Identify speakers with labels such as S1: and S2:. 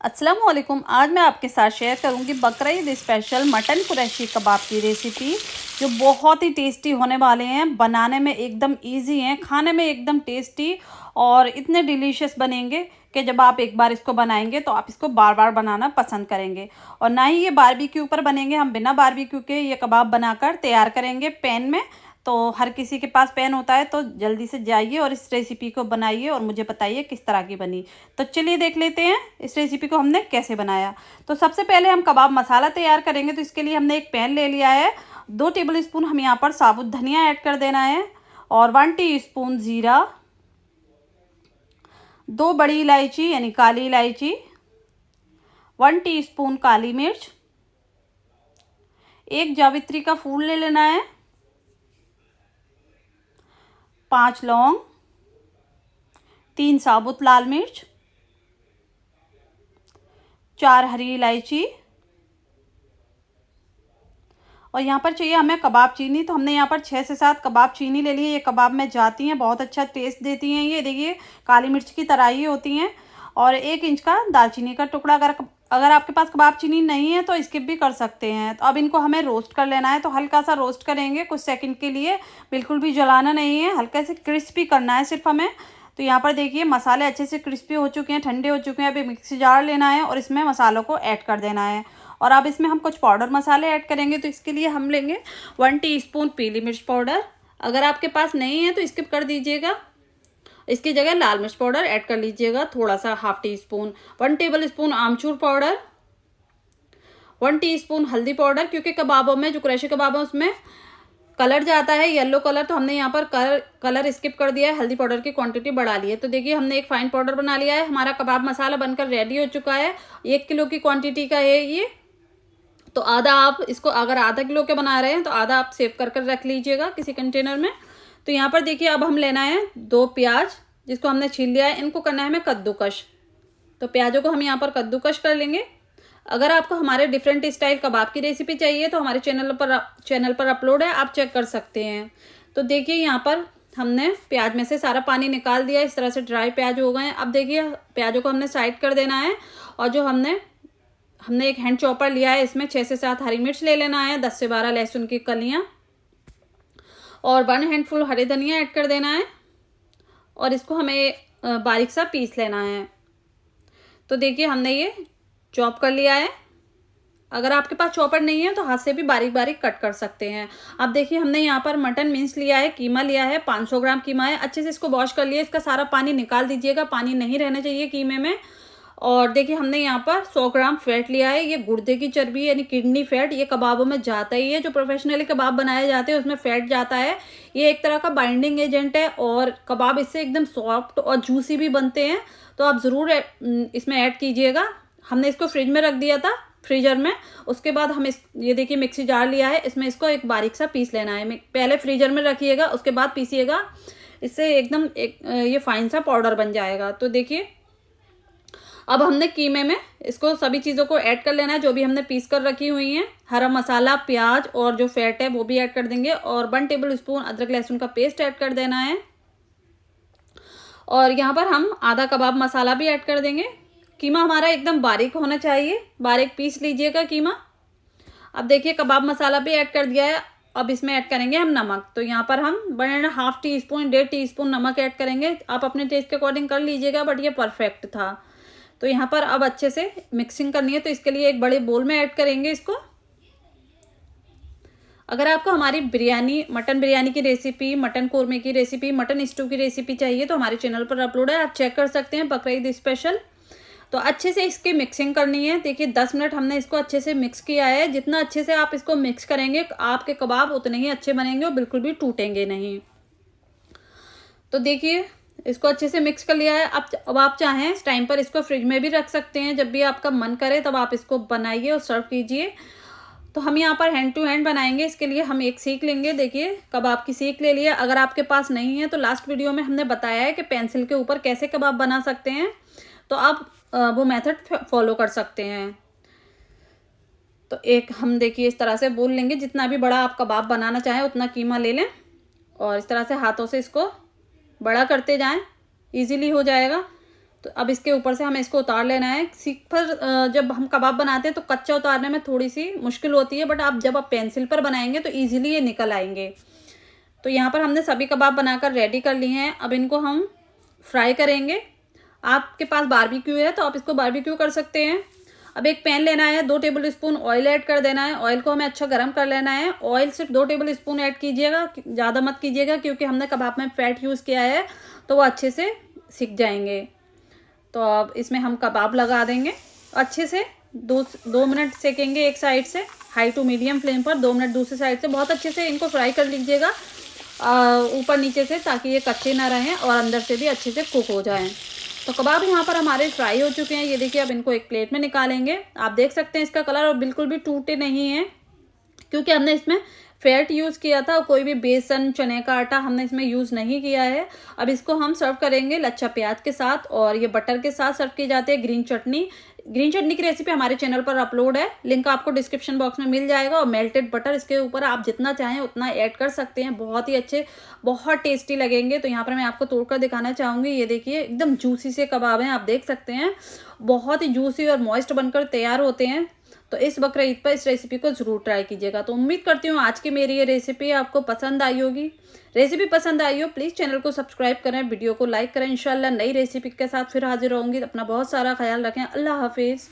S1: अस्सलामुअलैकुम। आज मैं आपके साथ शेयर करूंगी बकरीद स्पेशल मटन कुरैशी कबाब की रेसिपी, जो बहुत ही टेस्टी होने वाले हैं। बनाने में एकदम इजी हैं, खाने में एकदम टेस्टी और इतने डिलीशियस बनेंगे कि जब आप एक बार इसको बनाएंगे तो आप इसको बार बार बनाना पसंद करेंगे। और ना ही ये बारबेक्यू पर बनेंगे, हम बिना बारबेक्यू के ये कबाब बनाकर तैयार करेंगे पैन में। तो हर किसी के पास पैन होता है, तो जल्दी से जाइए और इस रेसिपी को बनाइए और मुझे बताइए किस तरह की बनी। तो चलिए देख लेते हैं इस रेसिपी को हमने कैसे बनाया। तो सबसे पहले हम कबाब मसाला तैयार करेंगे। तो इसके लिए हमने एक पैन ले लिया है। 2 टेबल स्पून हम यहाँ पर साबुत धनिया ऐड कर देना है और 1 टीस्पून ज़ीरा, 2 बड़ी इलायची यानी काली इलायची, 1 टीस्पून काली मिर्च, 1 जावित्री का फूल ले लेना है, 5 लौंग, 3 साबुत लाल मिर्च, 4 हरी इलायची और यहाँ पर चाहिए हमें कबाब चीनी। तो हमने यहाँ पर 6 से 7 कबाब चीनी ले ली है। ये कबाब में जाती हैं, बहुत अच्छा टेस्ट देती हैं। ये देखिए काली मिर्च की तरह ही होती हैं। और 1 इंच का दालचीनी का टुकड़ा। अगर आपके पास कबाब चीनी नहीं है तो स्किप भी कर सकते हैं। तो अब इनको हमें रोस्ट कर लेना है। तो हल्का सा रोस्ट करेंगे कुछ सेकंड के लिए, बिल्कुल भी जलाना नहीं है, हल्का से क्रिस्पी करना है सिर्फ हमें। तो यहाँ पर देखिए मसाले अच्छे से क्रिस्पी हो चुके हैं, ठंडे हो चुके हैं। अभी मिक्सी जार लेना है और इसमें मसालों को ऐड कर देना है। और अब इसमें हम कुछ पाउडर मसाले ऐड करेंगे। तो इसके लिए हम लेंगे 1 टीस्पून पीली मिर्च पाउडर। अगर आपके पास नहीं है तो स्किप कर दीजिएगा, इसकी जगह लाल मिर्च पाउडर ऐड कर लीजिएगा थोड़ा सा, 1/2 टीस्पून। 1 टेबल स्पून आमचूर पाउडर, 1 टीस्पून हल्दी पाउडर, क्योंकि कबाबों में जो कुरैशी कबाब है उसमें कलर जाता है येलो कलर, तो हमने यहाँ पर कलर स्किप कर दिया है, हल्दी पाउडर की क्वांटिटी बढ़ा ली है। तो देखिए हमने एक फाइन पाउडर बना लिया है। हमारा कबाब मसाला बनकर रेडी हो चुका है। 1 किलो की क्वांटिटी का है ये। तो आधा आप इसको, अगर आधा किलो के बना रहे हैं तो आधा आप सेव कर कर रख लीजिएगा किसी कंटेनर में। तो यहाँ पर देखिए अब हम लेना है 2 प्याज, जिसको हमने छील लिया है। इनको करना है हमें कद्दूकश। तो प्याजों को हम यहाँ पर कद्दूकश कर लेंगे। अगर आपको हमारे डिफरेंट स्टाइल कबाब की रेसिपी चाहिए तो हमारे चैनल पर अपलोड है, आप चेक कर सकते हैं। तो देखिए यहाँ पर हमने प्याज में से सारा पानी निकाल दिया, इस तरह से ड्राई प्याज हो गए हैं। अब देखिए प्याजों को हमने साइड कर देना है। और जो हमने एक हैंड चॉपर लिया है, इसमें 6 से 7 हरी मिर्च ले लेना है, 10 से 12 लहसुन की कलियां और 1 हैंडफुल हरे धनिया ऐड कर देना है। और इसको हमें बारीक सा पीस लेना है। तो देखिए हमने ये चॉप कर लिया है। अगर आपके पास चॉपर नहीं है तो हाथ से भी बारीक बारीक कट कर सकते हैं। अब देखिए हमने यहाँ पर मटन मिंस लिया है, कीमा लिया है, 500 ग्राम कीमा है। अच्छे से इसको वॉश कर लिया, इसका सारा पानी निकाल दीजिएगा, पानी नहीं रहना चाहिए कीमे में। और देखिए हमने यहाँ पर 100 ग्राम फैट लिया है। ये गुर्दे की चर्बी यानी किडनी फैट, ये कबाबों में जाता ही है। जो प्रोफेशनली कबाब बनाए जाते हैं उसमें फैट जाता है। ये एक तरह का बाइंडिंग एजेंट है और कबाब इससे एकदम सॉफ्ट और जूसी भी बनते हैं। तो आप ज़रूर इसमें ऐड कीजिएगा। हमने इसको फ्रिज में रख दिया था, फ्रीजर में। उसके बाद हम ये देखिए मिक्सी जार लिया है, इसमें इसको एक बारीक सा पीस लेना है। पहले फ्रीजर में रखिएगा, उसके बाद पीसिएगा, इससे एकदम ये फाइन सा पाउडर बन जाएगा। तो देखिए अब हमने कीमे में इसको सभी चीज़ों को ऐड कर लेना है, जो भी हमने पीस कर रखी हुई हैं। हरा मसाला, प्याज और जो फैट है वो भी ऐड कर देंगे। और 1 टेबल स्पून अदरक लहसुन का पेस्ट ऐड कर देना है। और यहाँ पर हम आधा कबाब मसाला भी ऐड कर देंगे। कीमा हमारा एकदम बारीक होना चाहिए, बारीक पीस लीजिएगा कीमा। अब देखिए कबाब मसाला भी ऐड कर दिया है। अब इसमें ऐड करेंगे हम नमक। तो यहाँ पर हम 1.5 टीस्पून 1.5 टीस्पून नमक ऐड करेंगे। आप अपने टेस्ट के अकॉर्डिंग कर लीजिएगा, बट ये परफेक्ट था। तो यहाँ पर अब अच्छे से मिक्सिंग करनी है, तो इसके लिए एक बड़े बोल में ऐड करेंगे इसको। अगर आपको हमारी मटन बिरयानी की रेसिपी, मटन कोरमे की रेसिपी, मटन स्टू की रेसिपी चाहिए तो हमारे चैनल पर अपलोड है, आप चेक कर सकते हैं, बकरीद स्पेशल। तो अच्छे से इसकी मिक्सिंग करनी है। देखिए 10 मिनट हमने इसको अच्छे से मिक्स किया है। जितना अच्छे से आप इसको मिक्स करेंगे आपके कबाब उतने ही अच्छे बनेंगे और बिल्कुल भी टूटेंगे नहीं। तो देखिए इसको अच्छे से मिक्स कर लिया है। अब आप चाहें इस टाइम पर इसको फ्रिज में भी रख सकते हैं, जब भी आपका मन करे तब आप इसको बनाइए और सर्व कीजिए। तो हम यहाँ पर हैंड टू हैंड बनाएंगे। इसके लिए हम एक सीख लेंगे। देखिए कबाब की सीख ले लिया। अगर आपके पास नहीं है तो लास्ट वीडियो में हमने बताया है कि पेंसिल के ऊपर कैसे कबाब बना सकते हैं, तो आप वो मेथड फॉलो कर सकते हैं। तो एक हम देखिए इस तरह से बोल लेंगे, जितना भी बड़ा आप कबाब बनाना चाहें उतना कीमा ले लें और इस तरह से हाथों से इसको बड़ा करते जाएं, इजीली हो जाएगा। तो अब इसके ऊपर से हमें इसको उतार लेना है। सीख पर जब हम कबाब बनाते हैं तो कच्चा उतारने में थोड़ी सी मुश्किल होती है, बट जब आप पेंसिल पर बनाएंगे तो ईजिली ये निकल आएंगे। तो यहाँ पर हमने सभी कबाब बनाकर रेडी कर लिए हैं। अब इनको हम फ्राई करेंगे। आपके पास बारबेक्यू है तो आप इसको बारबेक्यू कर सकते हैं। अब एक पैन लेना है, 2 टेबल स्पून ऑयल ऐड कर देना है। ऑयल को हमें अच्छा गर्म कर लेना है। ऑयल सिर्फ 2 टेबल स्पून ऐड कीजिएगा, ज़्यादा मत कीजिएगा, क्योंकि हमने कबाब में फैट यूज़ किया है तो वो अच्छे से सिक जाएंगे। तो अब इसमें हम कबाब लगा देंगे अच्छे से। 2 मिनट सेकेंगे एक साइड से, हाई टू मीडियम फ्लेम पर। 2 मिनट दूसरी साइड से बहुत अच्छे से इनको फ्राई कर लीजिएगा ऊपर नीचे से, ताकि ये कच्चे ना रहें और अंदर से भी अच्छे से कुक हो जाएं। तो कबाब यहाँ पर हमारे फ्राई हो चुके हैं। ये देखिए, अब इनको एक प्लेट में निकालेंगे। आप देख सकते हैं इसका कलर और बिल्कुल भी टूटे नहीं है, क्योंकि हमने इसमें फैट यूज़ किया था। कोई भी बेसन चने का आटा हमने इसमें यूज़ नहीं किया है। अब इसको हम सर्व करेंगे लच्छा प्याज के साथ, और ये बटर के साथ सर्व की जाती है। ग्रीन चटनी की रेसिपी हमारे चैनल पर अपलोड है, लिंक आपको डिस्क्रिप्शन बॉक्स में मिल जाएगा। और मेल्टेड बटर इसके ऊपर आप जितना चाहें उतना ऐड कर सकते हैं। बहुत ही अच्छे, बहुत टेस्टी लगेंगे। तो यहाँ पर मैं आपको तोड़कर दिखाना चाहूँगी। ये देखिए, एकदम जूसी से कबाब हैं, आप देख सकते हैं। बहुत ही जूसी और मॉइस्ट बनकर तैयार होते हैं। तो इस बकरा ईद पर इस रेसिपी को ज़रूर ट्राई कीजिएगा। तो उम्मीद करती हूँ आज की मेरी ये रेसिपी आपको पसंद आई होगी। रेसिपी पसंद आई हो प्लीज़ चैनल को सब्सक्राइब करें, वीडियो को लाइक करें। इंशाल्लाह नई रेसिपी के साथ फिर हाजिर होंगी। अपना बहुत सारा ख्याल रखें। अल्लाह हाफिज़।